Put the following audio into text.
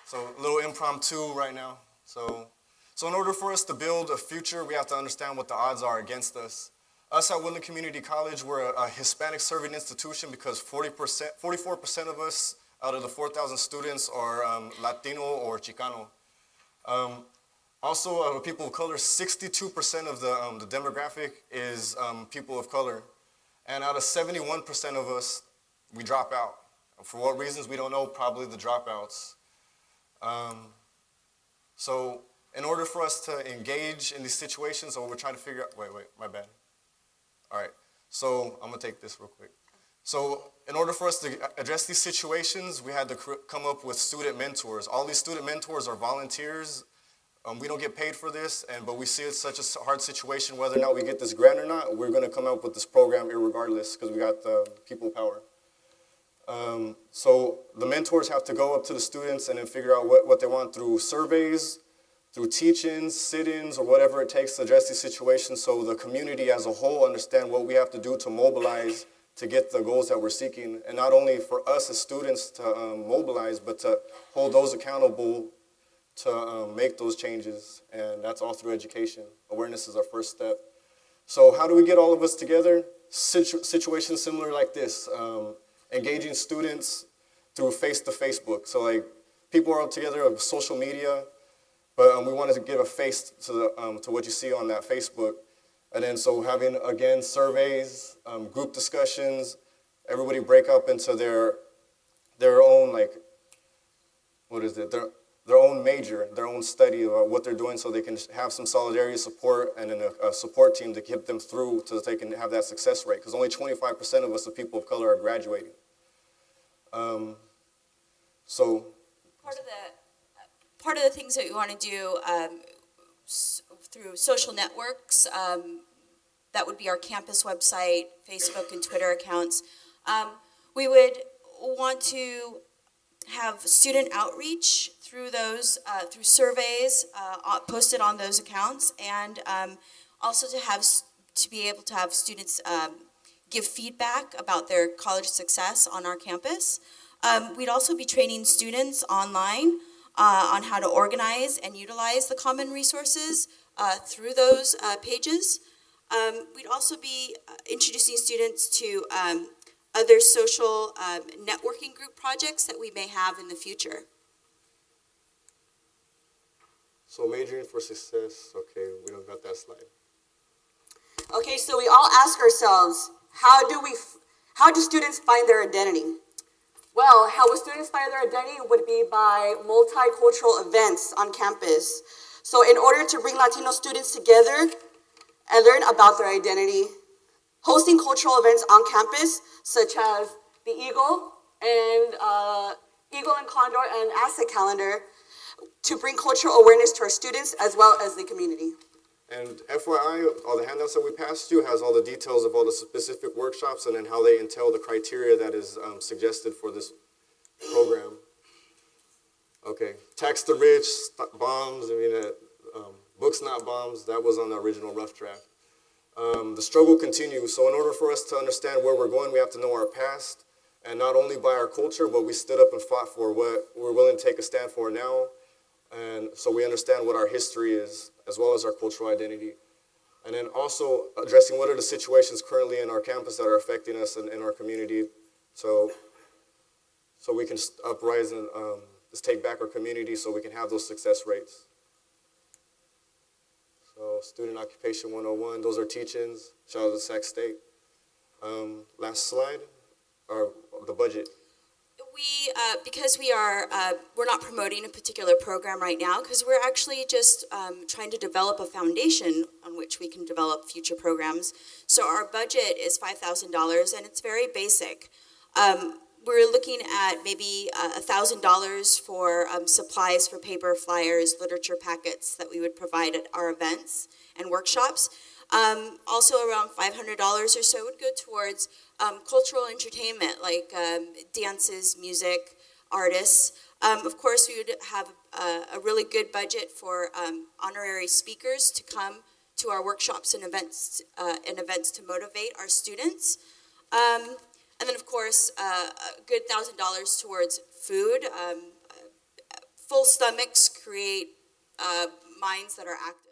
So a little impromptu right now. So in order for us to build a future, we have to understand what the odds are against us. Us at Woodland Community College, we're a Hispanic serving institution because 44% of us out of the 4,000 students are Latino or Chicano. Also, people of color, 62% of the demographic is people of color. And out of 71% of us, we drop out. For what reasons, we don't know, probably the dropouts. So in order for us to engage in these situations, so we're trying to figure out, wait, my bad. All right, so I'm gonna take this real quick. So in order for us to address these situations, we had to come up with student mentors. All these student mentors are volunteers. We don't get paid for this, but we see it's such a hard situation, whether or not we get this grant or not, we're gonna come up with this program irregardless because we got the people power. So the mentors have to go up to the students and then figure out what they want through surveys, through teach-ins, sit-ins, or whatever it takes to address these situations so the community as a whole understand what we have to do to mobilize to get the goals that we're seeking. And not only for us as students to mobilize, but to hold those accountable to make those changes. And that's all through education. Awareness is our first step. So how do we get all of us together? Situations similar like this. Engaging students through face-to-Facebook. So like people are all together of social media, but we wanted to give a face to what you see on that Facebook. And then so having, again, surveys, group discussions, everybody break up into their own, like, their own major, their own study of what they're doing so they can have some solidarity support and then a support team to get them through so that they can have that success rate. Because only 25% of us, the people of color, are graduating. So part of the things that we want to do through social networks, that would be our campus website, Facebook and Twitter accounts. We would want to have student outreach through those, through surveys posted on those accounts, and also to be able to have students give feedback about their college success on our campus. We'd also be training students online on how to organize and utilize the common resources through those pages. We'd also be introducing students to other social networking group projects that we may have in the future. So majoring for success, okay, we don't got that slide. Okay, so we all ask ourselves, how do students find their identity? Well, how would students find their identity would be by multicultural events on campus. So in order to bring Latino students together and learn about their identity, hosting cultural events on campus, such as the Eagle and Condor and Asset Calendar, to bring cultural awareness to our students as well as the community. And FYI, all the handouts that we passed you has all the details of all the specific workshops and then how they entail the criteria that is suggested for this program. Okay, tax the rich, bombs, books not bombs, that was on the original rough draft. The struggle continues, so in order for us to understand where we're going, we have to know our past, and not only by our culture, but we stood up and fought for what we're willing to take a stand for now, and so we understand what our history is, as well as our cultural identity. And then also addressing what are the situations currently in our campus that are affecting us and in our community, so we can uprise and just take back our community so we can have those success rates. So Student Occupation 101, those are teach-ins. Shout out to Sac State. Last slide, or the budget. Because we're not promoting a particular program right now, because we're actually just trying to develop a foundation on which we can develop future programs. So our budget is $5,000, and it's very basic. We're looking at maybe $1,000 for supplies for paper, flyers, literature packets that we would provide at our events and workshops. Also around $500 or so would go towards cultural entertainment, like dances, music, artists. Of course, we would have a really good budget for honorary speakers to come to our workshops and events to motivate our students. And then, of course, a good $1,000 towards food, full full stomachs create minds that are active.